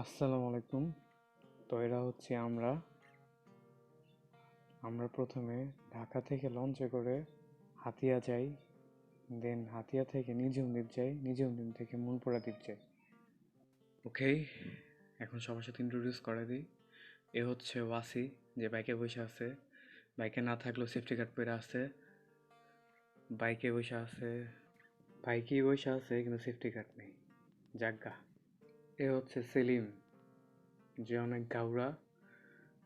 আসসালামু আলাইকুম। তো এরা হচ্ছে আমরা প্রথমে ঢাকা থেকে লঞ্চে করে হাতিয়া যাই, দেন হাতিয়া থেকে নিঝুম দ্বীপ যাই, নিঝুম দ্বীপ থেকে মনপুরা দ্বীপ যাই। ওকে, এখন সবার সাথে ইন্ট্রোডিউস করে দিই। এ হচ্ছে ওয়াসি, যে বাইকে বসে আছে। বাইকে না থাকলেও সেফটি গার্ড পরে আছে। বাইকেই বসে আছে কিন্তু সেফটি গার্ড নেই, জাগ্গা। এ হচ্ছে সেলিম, যে অনেক গাউরা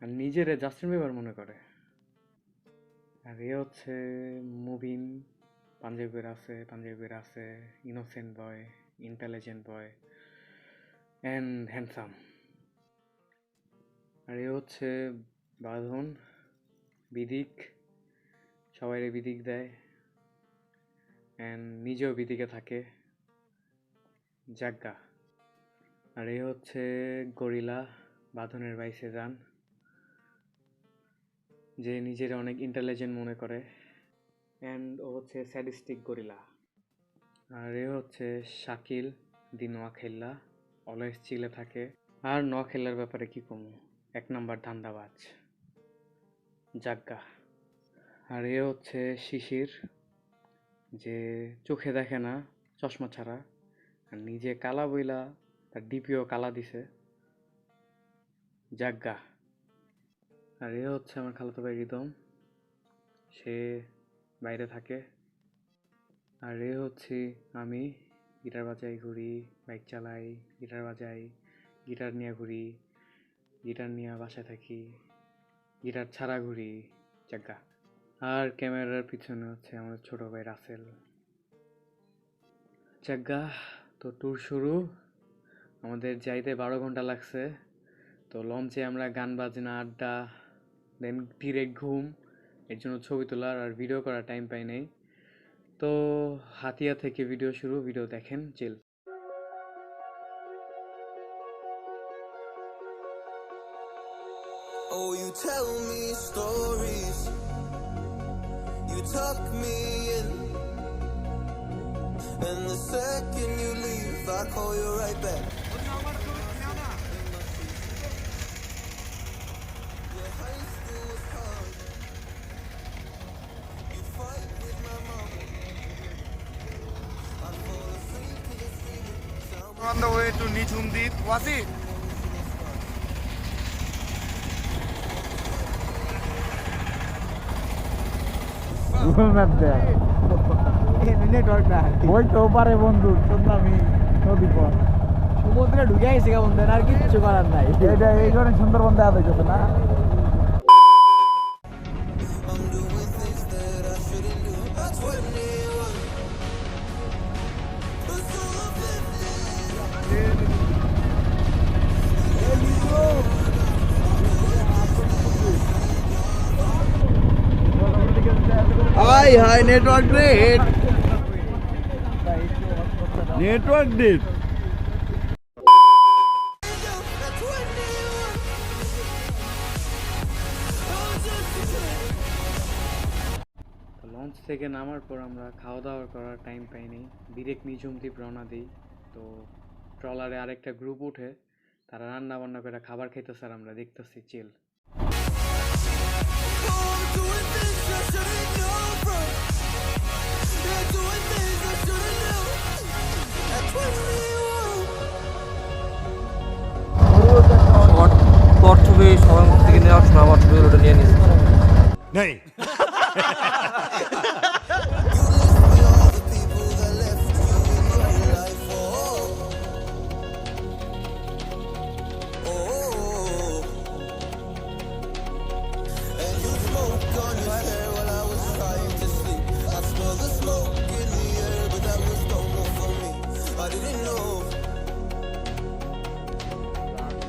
আর নিজেরে জাস্টিন বিবার মনে করে। আর এ হচ্ছে মুবিন, পাঞ্জাবের আছে, innocent boy, intelligent boy and handsome. আর এ হচ্ছে বাঁধন, বিদিক, সবাইরে বিদিক দেয় অ্যান্ড নিজেও বিদিকে থাকে, জাগ্গা। আর এ হচ্ছে গরিলা, বাঁধনের বাইসে যান, যে নিজের অনেক ইন্টেলিজেন্ট মনে করে অ্যান্ড ও হচ্ছে স্যাডিস্টিক গরিলা। আর এ হচ্ছে শাকিল, দি নোয়াখাইল্লা, অলওয়েজ চিলে থাকে। আর নোয়াখাইল্লার ব্যাপারে কি কমু, 1 নাম্বার ধান্দাবাজ, জাগ্গা। আর এ হচ্ছে শিশির, যে চোখে দেখে না চশমা ছাড়া, আর নিজে কালা বইলা তার ডিপিও কালা দিছে, জাগ্গা। আর এ হচ্ছে আমার খালাতো ভাই রিদম, সে বাইরে থাকে। আর এ হচ্ছে আমি, গিটার বাজাই, ঘুরি, বাইক চালাই, গিটার বাজাই, গিটার নিয়ে ঘুরি, গিটার নিয়ে বাসায় থাকি, গিটার ছাড়া ঘুরি, জাগ্গা। আর ক্যামেরার পিছনে হচ্ছে আমাদের ছোট ভাই রাসেল, জাগ্গা। তো ট্যুর শুরু, আমাদের যাইতে 12 ঘন্টা লাগছে। তো লঞ্চে আমরা গান বাজনা, আড্ডা, দেন ডিরেক্ট ঘুম, এর জন্য ছবি তোলার আর ভিডিও করার টাইম পাই নাই। তো হাতিয়া থেকে ভিডিও শুরু, ভিডিও দেখেন, চিল। Oh, you tell me stories, you tuck me in, and the second you leave, I call you right back. Your high school was hard, you fight with my mama, I fall asleep to the feeling. On the way to Nijhum Deep, Wasi. Google map দেখ, ওই তো পারে বন্ধু, আমি নদী পর সমুদ্রে ঢুকে গেছি বন্ধু, আর কিচ্ছু করার নাই। এটা এই কারণে সুন্দরবন দেওয়া যাইতেছে না। I'm doing things that I shouldn't do. At 21, but still I'm 50. High network date, network date. Launch থেকে নামার পর আমরা খাওয়া দাওয়া করার টাইম পাইনি, ডিরেক্ট নিঝুম দ্বীপ রওনা দিই। তো ট্রলারে আরেকটা গ্রুপ উঠে, তারা রান্না বান্না করে খাবার খাইতেছে আর আমরা দেখতেছি, চিল। সবার ছবি সবার মুখ থেকে নেওয়ার সময় আমার ছবি ওটা নিয়ে নিয়েছে।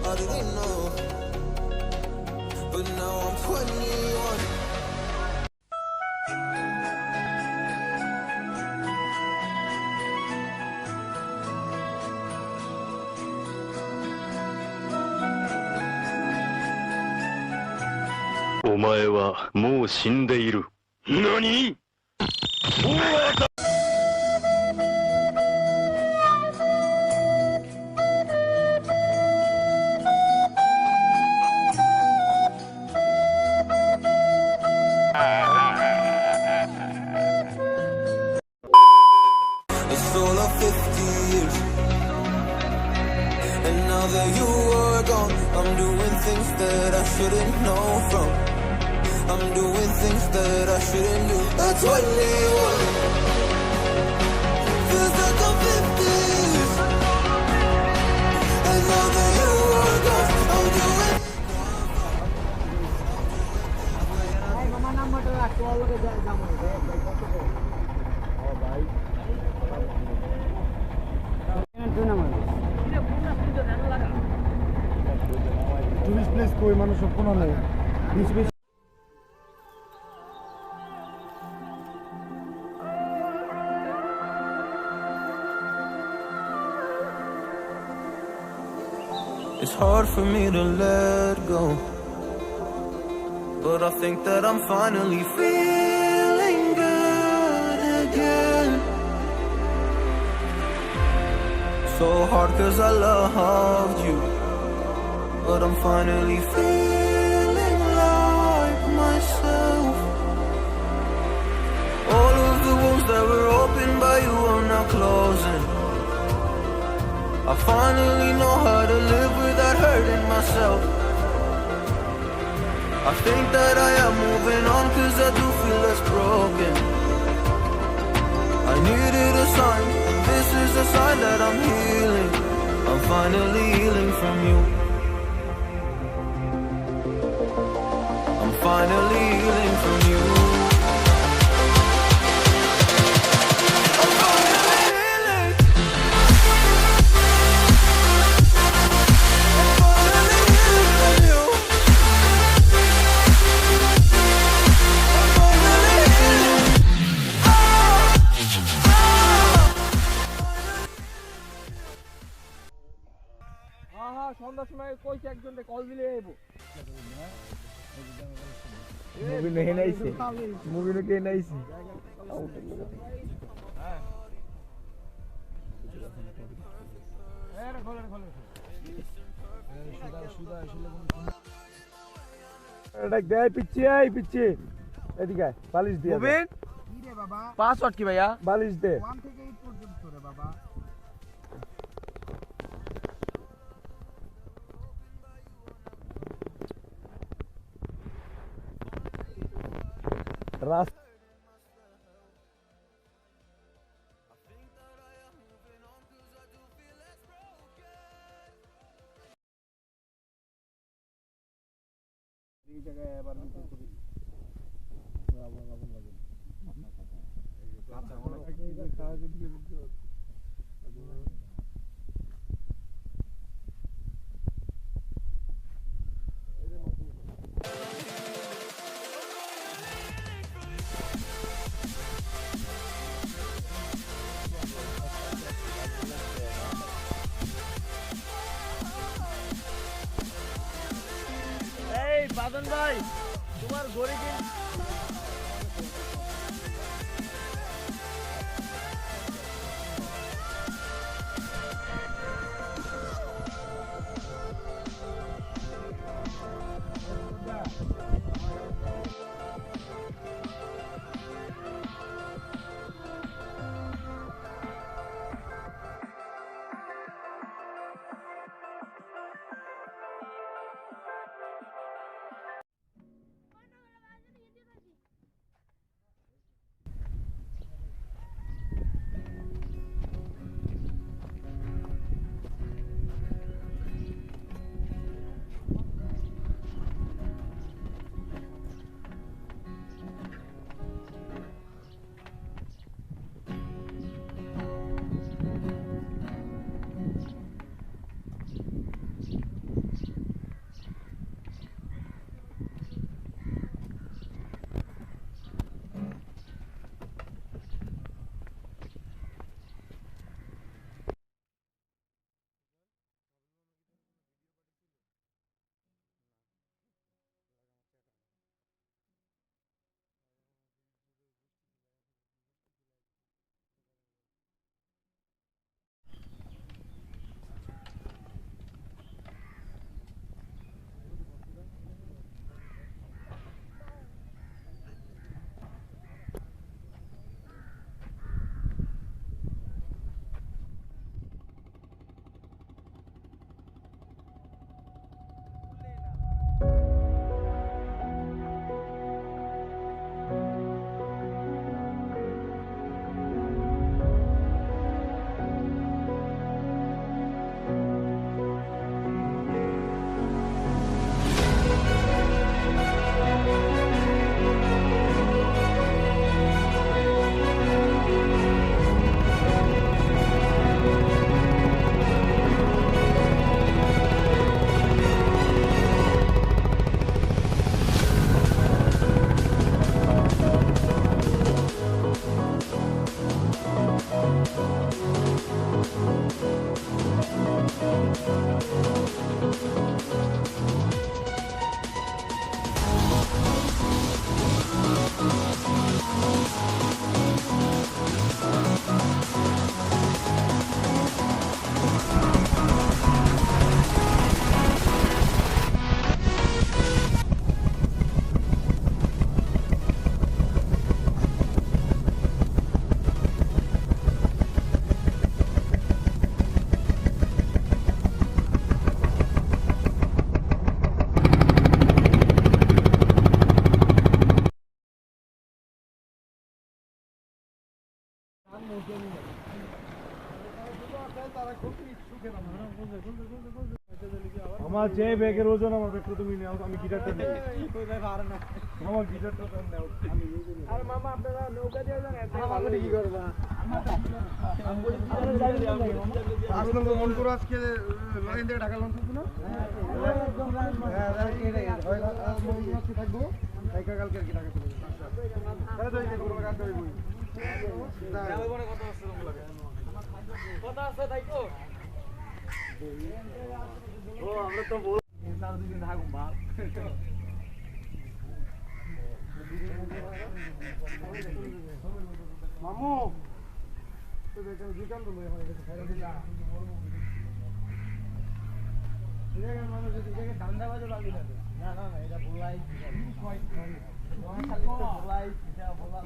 I didn't know, but now I'm 21. Omae wa mou shindeiru. Nani? that you are gone, I'm doing things that I shouldn't know from. I'm doing things that I shouldn't do. At 21 feels like I'm 50s. And now that you are gone, I'm doing. মামা নাম্বারটা রাখো অলগে যাবো রে ভাই কত করে ও ভাই দুই নাম্বার টুরিস্ট প্লেস কই মানুষ কোন নেই beach beach It's hard for me to let go, but I think that I'm finally feeling good again. So hard cause I loved you, but I'm finally feeling like myself. All of the wounds that were opened by you are now closing. I finally know how to live without hurting myself. I think that I am moving on cause I do feel less broken. I needed a sign, this is a sign that I'm healing. I'm finally healing from you. I'm finally healing from you. I'm finally healing. I'm finally healing from you. I'm finally healing. হ্যাঁ সন্ধ্যার সময় কইছে একজনকে call দিলে আইবো movie নেই নাইছে movie কে নাইছে এটা গায় পিচ্ছে আই পিচ্ছে এদিকে বালিশ দিয়ে মুভিন কি রে বাবা পাসওয়ার্ড কি ভাইয়া বালিশ দে 1 থেকে 8 পর্যন্ত রে বাবা রাস এই জায়গায় আবার ভিডিও করি আচ্ছা অনেক খাওয়া ভিডিও এই বাদন ভাই তোমার গড়ি কি আমার যে ব্যাগের ওজন আমার ব্যাগটা তুমি নাও, আমি গিটারটা নেই। আমার গিটারটা নাও। আরে মামা আপনারা নৌকা দিয়ে যান, আমাকে কি করবা? আসলে মনপুরা আজকে লাইন থেকে ঢাকা লঞ্চ না? হ্যাঁ থাকবো কালকে আর কি ঢাকা চলে কথা আছে তাই তো ও আমরা তো বল চার দিন থাকুম ভাই মামু তো দেখেন জিকান তো লই হয় খাইরা দিলা এখানে মানুষ এদিকে ধান্দাবাজও লাগি না না এটা বলাই কই খালি তো বলাই এটা বলা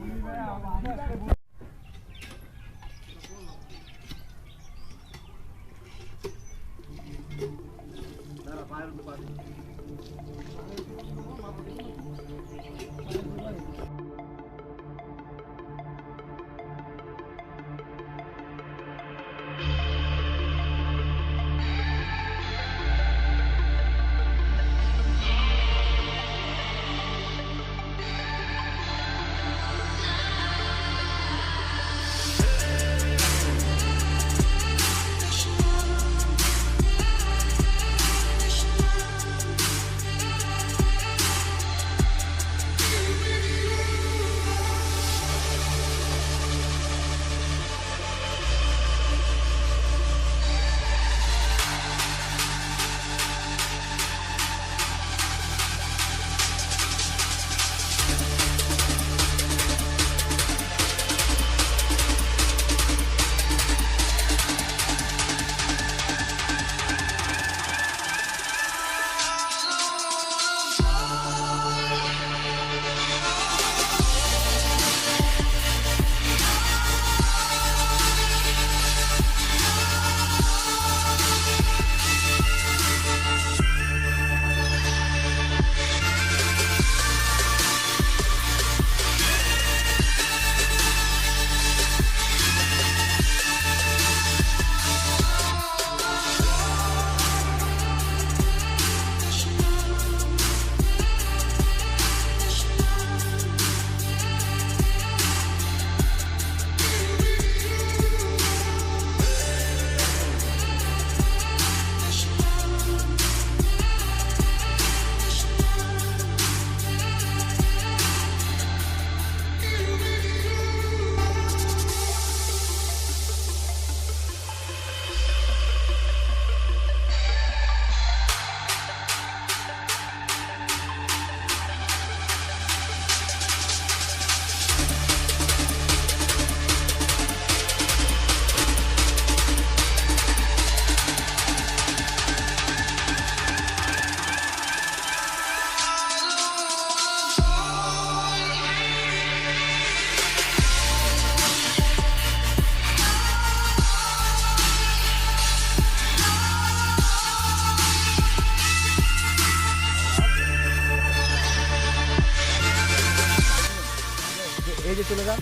এই যে চলে যান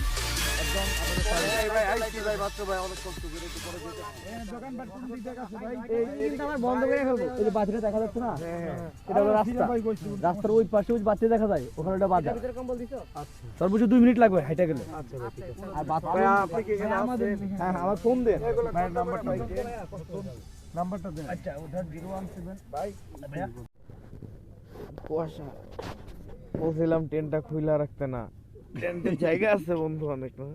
একদম আমাদের ভাই আইছি ভাই বাচ্চা ভাই অনেক কষ্ট করে একটু পরে যেতে দোকান বাট কোন দিক থেকে আছে ভাই এই কিন্তু আমার বন্ধ করে ফেলবো এই যে বাতিটা দেখা যাচ্ছে না এটা হলো রাস্তা রাস্তার ওই পাশে ওই বাতি দেখা যায় ওখানে একটা বাজার ভিতরে কম্বল দিছো আচ্ছা সর্বোচ্চ 2 মিনিট লাগবে হাইটা গেলে আচ্ছা ভাই ঠিক আছে আর বাত ভাই আপনি কি এখানে আছেন হ্যাঁ আমার ফোন দেন ভাই নাম্বারটা দেন আচ্ছা ওটা 017 ভাই কুয়াশা বলছিলাম টেন্টটা খুইলা রাখতে না টেন্টের জায়গা আছে বন্ধু অনেক না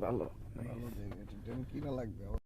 ভালো ভালো জায়গা টেন্ট কিনা লাগবে